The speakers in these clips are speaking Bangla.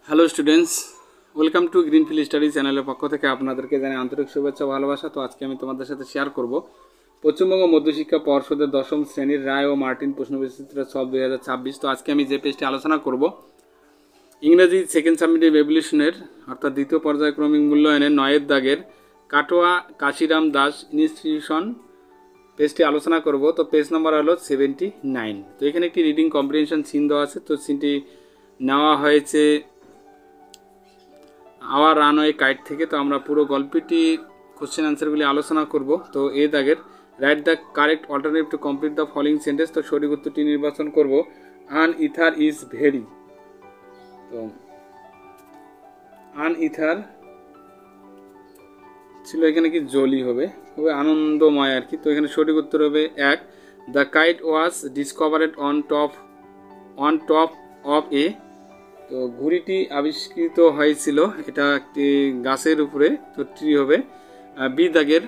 Hello students, welcome to greenfield study চ্যানেলের পক্ষ থেকে আপনাদেরকে জানাই আন্তরিক শুভেচ্ছা ভালোবাসা। তো আজকে আমি তোমাদের সাথে শেয়ার করব পশ্চিমবঙ্গ মধ্যশিক্ষা পর্ষদের দশম শ্রেণীর রায় ও মার্টিন প্রশ্নবিচিত্র সব 2026। তো আজকে আমি যে পেজটি আলোচনা করব ইংরেজি সেকেন্ড সাবমিটিভ এভলিউশনের অর্থাৎ দ্বিতীয় পর্যায়ক্রমিক মূল্যায়নের 9 দাগের কাটোয়া কাশিরাম দাস ইনস্টিটিউশন পেজটি আলোচনা করব। তো পেজ নাম্বার হলো 79। তো এখানে একটি রিডিং কম্প্রিহেনশন সিন দেওয়া আছে। তো সিনটি নেওয়া হয়েছে আওয়ার রানওয়ে কাইট থেকে। তো আমরা পুরো গল্পটি কোশ্চেন অ্যান্সারগুলি আলোচনা করব। তো এই দাগের right the correct alternative to complete the following sentence. তো সঠিক উত্তরটি নির্বাচন করব। আন ইথার ইজ ভেরি, তো আন ইথার ছিল এখানে কি জলি হবে, আনন্দময় আর কি। তো এখানে সঠিক উত্তর হবে 1, the kite was discovered on top of a. তো ঘুড়িটি আবিষ্কৃত হয়েছিল এটা একটি গাছের উপরে, তো ট্রি হবে। বি দাগের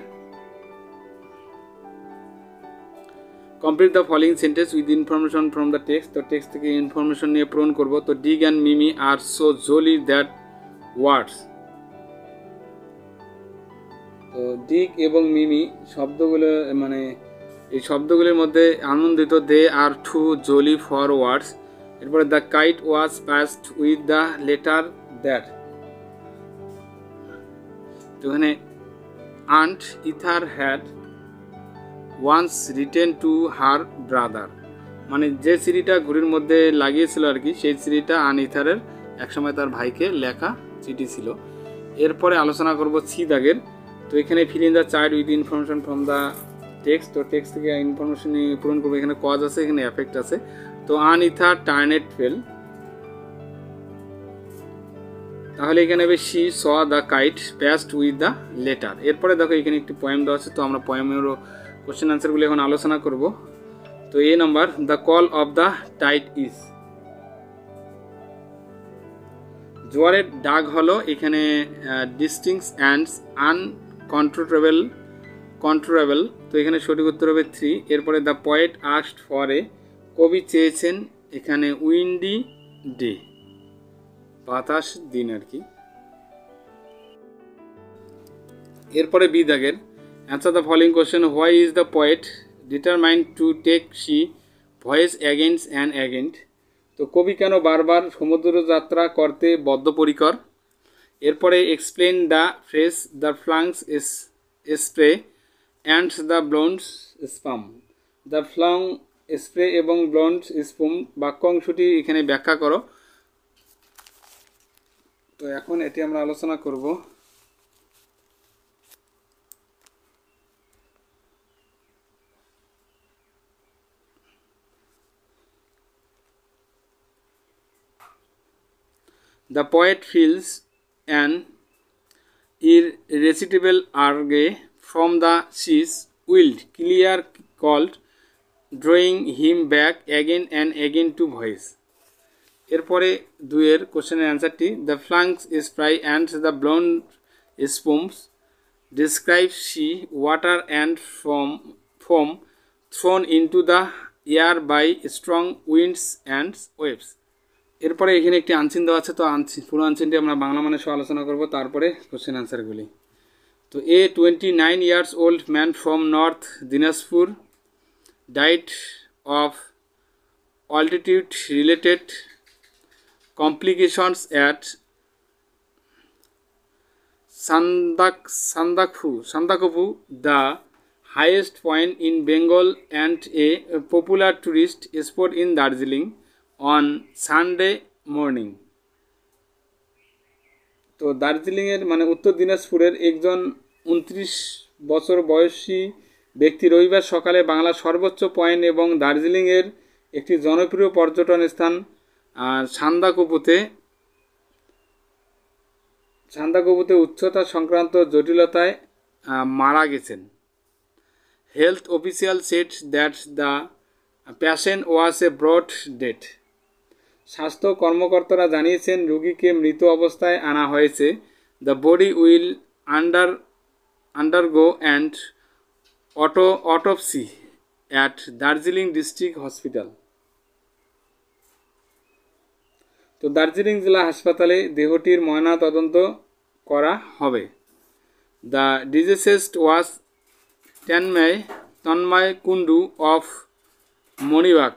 complete the following sentence with information from the text. তো টেক্সট থেকে ইনফরমেশন নিয়ে পূরণ করব। তো Dig and Mimi are so jolly that words. তো ডিগ এবং মিমি শব্দগুলো মানে এই শব্দগুলির মধ্যে আনন্দিত, they are too jolly for words. এরপরে the kite was passed with the letter that. তো এখানে aunt Esther had once written to her brother, মানে যে সিঁড়িটা ঘুড়ির মধ্যে লাগিয়েছিল আর কি, সেই সিঁড়িটা আন ইথারের একসময় তার ভাইকে লেখা চিঠি ছিল। এরপরে আলোচনা করব সি দাগের। তো এখানে feel in the chart with information from the text. তো টেক্সট থেকে ইনফরমেশন পূরণ করবো। এখানে কজ আছে, এখানে এফেক্ট আছে। তো আন ইথার টার্নেট ফেল, তাহলে এখানে হবে she saw the kite passed with the letter. এরপরে দেখো এখানে একটি পয়েম দেওয়া আছে। তো আমরা পয়েমেরও কোশ্চেন আনসারগুলি এখন আলোচনা করব। তো A number, the call of the tide is. জোয়ারের ডাক হলো এখানে ডিস্টিংস অ্যান্ড কন্ট্রোলেবল। তো এখানে সঠিক উত্তর হবে 3। এরপরে the poet asked for a, কবি চেয়েছেন এখানে উইন্ডি ডে, বাতাস দিন আর কি। এরপরে বি দাগের answer the following question, why is the poet determined to take sea voyage again and again. তো কবি কেন বারবার সমুদ্র যাত্রা করতে বদ্ধপরিকর। এরপরে explain the phrase the flung spray and the blown spume. The flung spray এবং ব্লোন্ডস স্পুম বাক্যাংশটি এখানে ব্যাখ্যা করো। তো এখন এটি আমরা আলোচনা করব। The poet feels an irresistible urge from the sea's wild clear cold, drawing him back again and again to voice. এরপরে দুইয়ের কোশ্চেনের অ্যান্সারটি, the flung spray and the blown spume describe sea water and foam thrown into the air by strong winds and waves. এরপরে এখানে একটি আনসিন দেওয়া আছে। তো পুরো আনসিনটি আমরা বাংলা মানে সহ আলোচনা করব, তারপরে কোশ্চেন অ্যান্সারগুলি। তো 29 years old man from North Dinajpur died of altitude related complications at Sandakphu, the highest point in Bengal and a popular tourist spot in Darjeeling, on Sunday morning. তো দার্জিলিংয়ের মানে উত্তর দিনাজপুরের একজন 29 বছর বয়সী ব্যক্তি রবিবার সকালে বাংলার সর্বোচ্চ পয়েন্ট এবং দার্জিলিংয়ের একটি জনপ্রিয় পর্যটন স্থান সান্দাকফুতে উচ্চতা সংক্রান্ত জটিলতায় মারা গেছেন। Health official said that the patient was a brought dead. স্বাস্থ্য কর্মকর্তারা জানিয়েছেন রোগীকে মৃত অবস্থায় আনা হয়েছে। The body will undergo an autopsy at Darjeeling district hospital. তো দার্জিলিং জেলা হাসপাতালে দেহটির ময়না তদন্ত করা হবে। The deceased was Tanmoy Kundu of Manibag,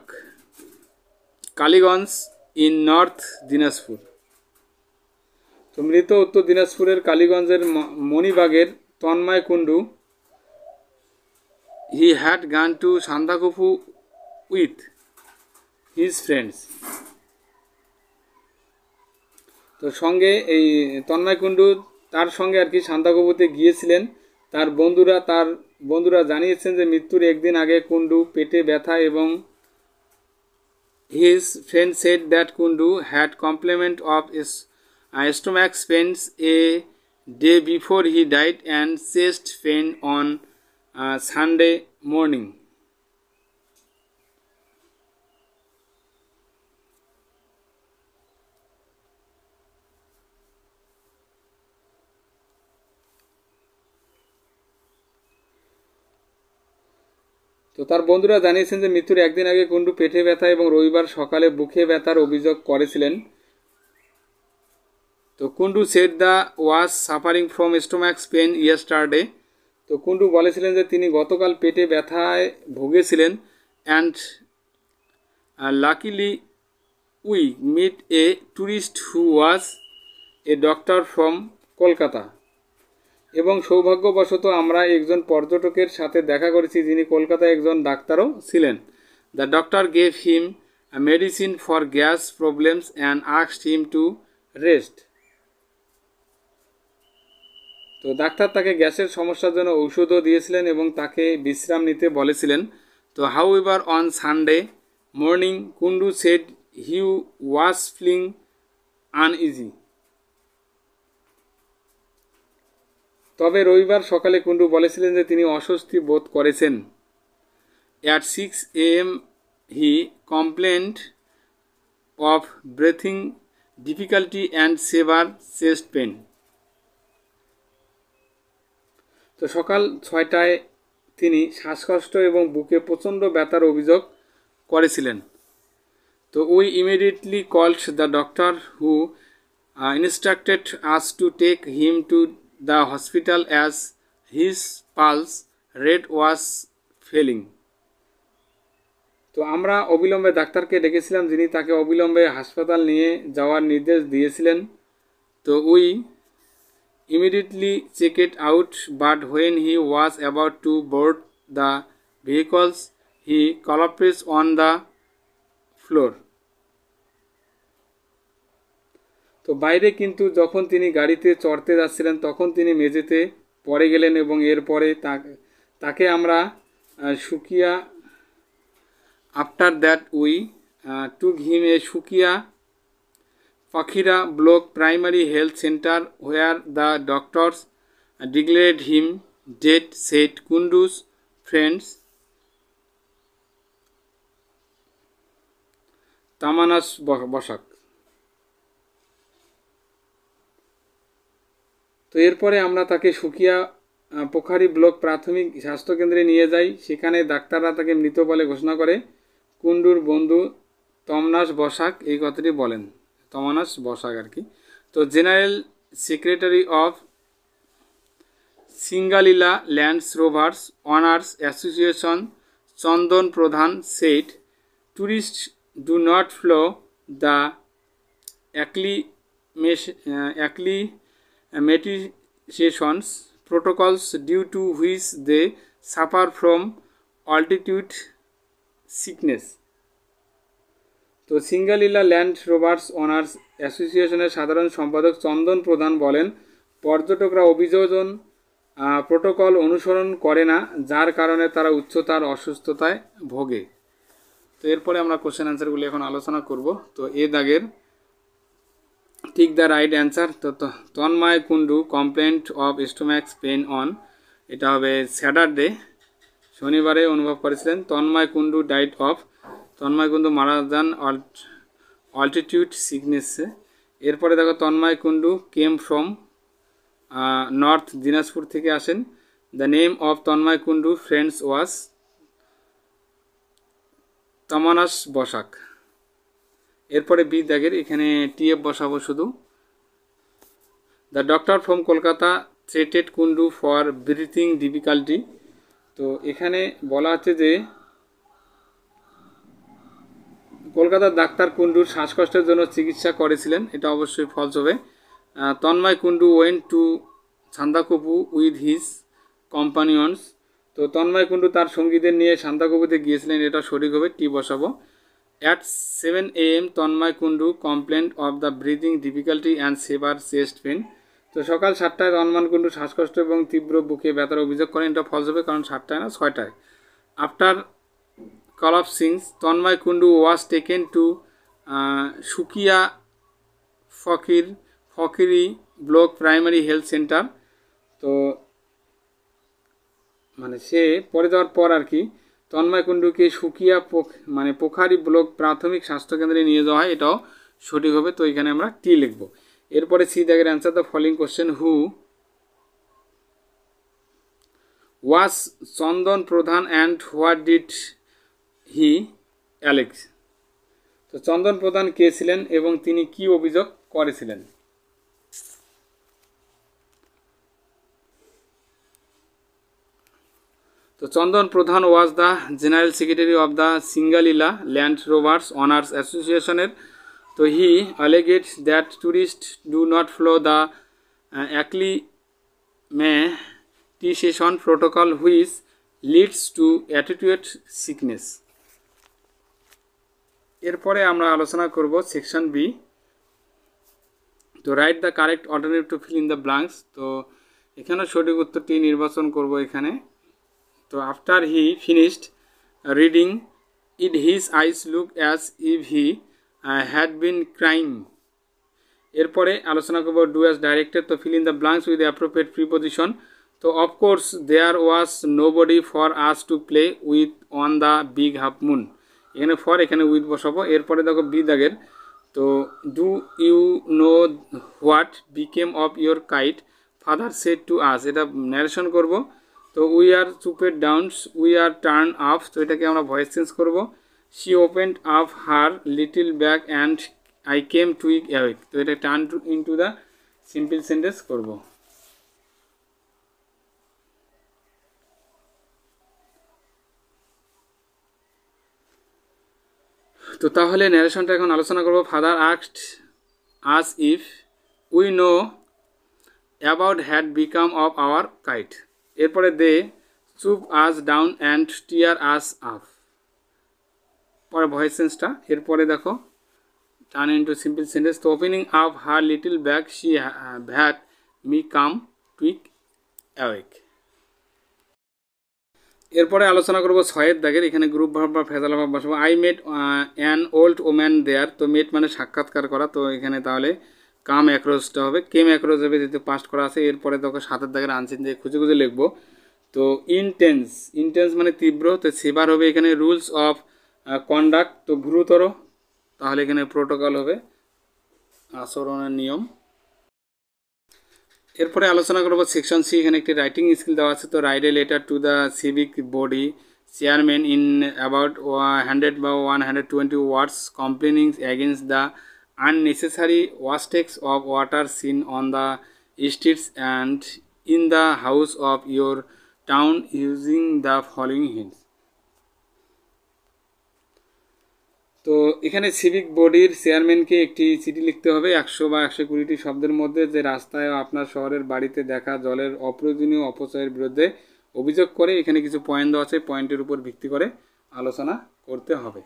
Kaliganj in North Dinajpur. তো মৃত উত্তর দিনাজপুরের কালীগঞ্জের মণিবাগের Tanmoy Kundu. He had gone to Sandakphu with his friends. তো সঙ্গে এই তন্ময় কুন্ডু তার সঙ্গে আর কি সান্দাকফুতে গিয়েছিলেন। তার বন্ধুরা জানিয়েছেন যে মৃত্যুর একদিন আগে কুন্ডু পেটে ব্যথা এবং his friend said that Kundu had complaint of stomach pains a day before he died and chest pain on Sunday morning. তো তার বন্ধুরা জানিয়েছেন যে মৃত্যুর একদিন আগে কুন্ডু পেটে ব্যথা এবং রবিবার সকালে বুকে ব্যথার অভিযোগ করেছিলেন। তো Kundu said the was suffering from stomach pain yesterday. তো কুন্ডু বলেছিলেন যে তিনি গতকাল পেটে ব্যথায় ভুগেছিলেন। And luckily we meet a tourist who was a doctor from Kolkata. এবং সৌভাগ্যবশত আমরা একজন পর্যটকের সাথে দেখা করেছি যিনি কলকাতায় একজন ডাক্তারও ছিলেন। The doctor gave him medicine for gas problems and asked him to rest. তো ডাক্তার তাকে গ্যাসের সমস্যার জন্য ঔষধও দিয়েছিলেন এবং তাকে বিশ্রাম নিতে বলেছিলেন। তো however on Sunday morning Kundu said he was feeling uneasy. তবে রবিবার সকালে কুন্ডু বলেছিলেন যে তিনি অস্বস্তি বোধ করেছেন। At 6 AM he complained of breathing difficulty and severe chest pain. তো সকাল 6টায় তিনি শ্বাসকষ্ট এবং বুকে প্রচণ্ড ব্যথার অভিযোগ করেছিলেন। তো we immediately called the doctor who instructed us to take him to the hospital as his pulse rate was failing. তো আমরা অবিলম্বে ডাক্তারকে ডেকেছিলাম যিনি তাকে অবিলম্বে হাসপাতাল নিয়ে যাওয়ার নির্দেশ দিয়েছিলেন। তো we immediately check it out but when he was about to board the vehicles he collapsed on the floor. তো বাইরে কিন্তু যখন তিনি গাড়িতে চড়তে যাচ্ছিলেন তখন তিনি মেঝেতে পড়ে গেলেন এবং এরপরে তাকে আমরা Sukia after that we took him a Sukia Pokhri block primary health centre where the doctors declared him dead said Kundu's friends Tamanash Basak. তো এরপরে আমরা তাকে সুকিয়া পোখারি ব্লক প্রাথমিক স্বাস্থ্যকেন্দ্রে নিয়ে যাই। সেখানে ডাক্তাররা তাকে মৃত বলে ঘোষণা করে। কুন্ডুর বন্ধু তমনাস বসাক এই কথাটি বলেন, তমনাস বসাক আর কি। তো general secretary of Singalila lands rovers owners association Chandan Pradhan said tourist do not follow the acclimatizations protocols due to which they suffer from altitude sickness. তো সিঙ্গালীলা ল্যান্ড রোভার্স অনার্স অ্যাসোসিয়েশনের সাধারণ সম্পাদক চন্দন প্রধান বলেন পর্যটকরা অভিযোজন প্রোটোকল অনুসরণ করে না যার কারণে তারা উচ্চতার অসুস্থতায় ভোগে। তো এরপরে আমরা কোশ্চেন অ্যান্সারগুলি এখন আলোচনা করব। তো এ দাগের ঠিক দ্য রাইট অ্যান্সার। তো Tanmoy Kundu complaint of stomach pain on, এটা হবে স্যাটারডে, শনিবারে অনুভব করেছিলেন। তন্ময় কুন্ডু ডাইট অফ, তন্ময় কুন্ডু মারা যান অল্টিটিউড সিকনেসে। এরপরে দেখো Tanmoy Kundu came from North Dinajpur থেকে আসেন। The name of Tanmoy Kundu friends was Tamanash Basak. এরপরে বি দাগের এখানে টিএফ বসাবো শুধু। The doctor from Kolkata treated Kundu for breathing difficulty. তো এখানে বলা হচ্ছে যে কলকাতার ডাক্তার কুন্ডুর শ্বাসকষ্টের জন্য চিকিৎসা করেছিলেন, এটা অবশ্যই ফলস হবে। Tanmoy Kundu went to Sandakphu with his companions. তো তন্ময় কুন্ডু তার সঙ্গীদের নিয়ে সান্দাকফুতে গিয়েছিলেন, এটা সঠিক হবে, টি বসাবো। At 7 AM Tanmoy Kundu complaint of the breathing difficulty and severe chest pain. তো সকাল 7টায় তন্ময় কুন্ডু শ্বাসকষ্ট এবং তীব্র বুকে ব্যথার অভিযোগ করেন, এটা ফলস হবে কারণ 7টায় না 6টায়। After collapsing, Tanmoy Kundu was taken to Sukia Pokhri block primary health centre. তো মানে সে পরে যাওয়ার পর আর কি তন্ময় কুন্ডুকে সুকিয়া পোখারি ব্লক প্রাথমিক স্বাস্থ্যকেন্দ্রে নিয়ে যাওয়া হয়, এটাও সঠিক হবে। তো এখানে আমরা টি লিখব। এরপরে সি দাগের অ্যান্সার দ্য ফলোইং কোশ্চেন। হু ওয়াজ চন্দন প্রধান and what did he Alex. তো চন্দন প্রধান কে ছিলেন এবং তিনি কি অভিযোগ করেছিলেন? তো Chandan Pradhan was the general secretary of the Singalila land rovers owners অ্যাসোসিয়েশনের। তো he alleges that tourist do not follow the acclimatisation protocol which leads to altitude sickness. এরপরে আমরা আলোচনা করব সেকশন বি। তো write the correct alternative to fill in the blanks. তো এখানে সঠিক উত্তরটি নির্বাচন করব এখানে। তো after he finished reading it his eyes look as if he had been crying. এরপরে আলোচনা করব ডু অ্যাজ ডাইরেক্টেড। তো fill in the blanks with appropriate preposition. তো of course there was nobody for us to play with on the big half moon. এখানে ফর, এখানে উইথ বসাবো। এরপরে দেখো বি দাগের। তো do you know what became of your kite father said to us, এটা ন্যারেশন করব। তো we are chopped down we are turn up, তো এটাকে আমরা ভয়েস চেঞ্জ করব। She opened up her little bag and I came to ইক অ্যাওয়েক, তো এটা turn into the simple sentence করব। তো তাহলে ন্যারেশনটা এখন আলোচনা করব। Father asked us if we know about had become of our kite. এরপরে they chop us down and tear us up, পরে ভয়েস চেঞ্জটা। এরপরে দেখো টার্ন ইন্টু সিম্পল সেন্টেন্স। তো opening up her little bag she had me come টুইক অ্যাওয়েক। এরপরে আলোচনা করব ছয়ের দাগের। এখানে গ্রুপ ভার্ব বা ফেজাল ভার্ব বসাবো। I met an old woman there. তো মেট মানে সাক্ষাৎকার করা, তো এখানে তাহলে কাম অ্যাক্রসটা হবে, কেম অ্যাক্রস হবে যেহেতু পাস্ট করা আছে। এরপরে দেখো সাতের দাগের আনসিন দিয়ে খুঁজে খুঁজে লিখবো। তো ইনটেন্স, ইনটেন্স মানে তীব্র, তো সেবার হবে এখানে রুলস অফ কন্ডাক্ট, তো গুরুতর, তাহলে এখানে প্রোটোকল হবে, আচরণের নিয়ম। এরপরে আলোচনা করবো সেকশন সি। এখানে একটি রাইটিং স্কিল দেওয়া আছে। তো write a letter to the civic body chairman in about 100 বা 120 words complaining against the unnecessary wastage of water seen on the streets and in the house of your town using the following hints. তো এখানে সিভিক বডির চেয়ারম্যানকে একটি চিঠি লিখতে হবে 100 বা 120টি শব্দের মধ্যে, যে রাস্তায় আপনার শহরের বাড়িতে দেখা জলের অপ্রয়োজনীয় অপচয়ের বিরুদ্ধে অভিযোগ করে। এখানে কিছু পয়েন্ট দেওয়া আছে, পয়েন্টের উপর ভিত্তি করে আলোচনা করতে হবে।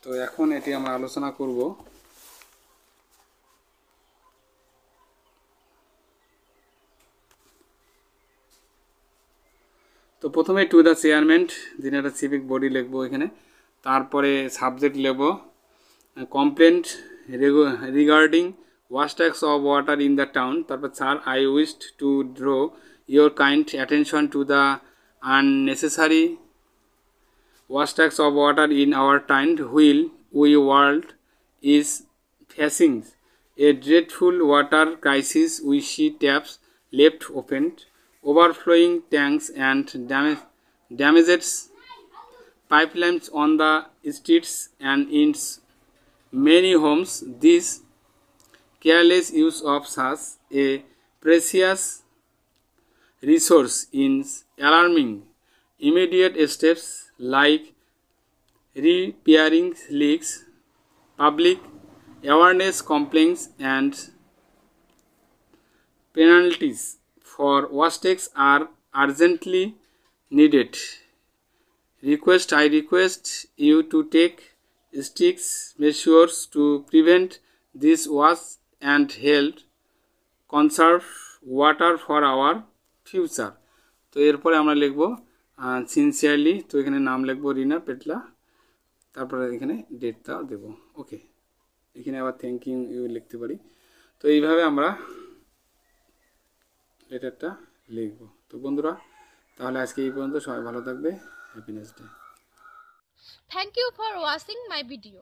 তো এখন এটি আমরা আলোচনা করব। তো প্রথমে টু দ্য চেয়ারম্যান, যিনি একটা সিভিক বডি লিখবো এখানে। তারপরে সাবজেক্ট লিখবো complaint regarding wastage of water in the town. তারপর sir I wished to draw your kind attention to the unnecessary wastage of water in our town while we world is facing a dreadful water crisis. We see taps left open, overflowing tanks and damaged pipelines on the streets and in many homes, this careless use of such a precious resource is alarming. Immediate steps like repairing leaks, public awareness campaigns, and penalties for wastage are urgently needed. I request you to take strict measures to prevent this waste and help conserve water for our future. তো এরপরে আমরা লিখব সিনসিয়ারলি, তো এখানে নাম লিখব রিনা পেটলা, তারপরে এখানে ডেটটা দেব। ওকে, এখানে আবার থ্যাংক ইউ লিখতে পারি। তো এইভাবে আমরা লেটারটা লিখব। তো বন্ধুরা, তাহলে আজকে এই পর্যন্ত। সবাই ভালো থাকবে। Happiness day. Thank you for watching my video.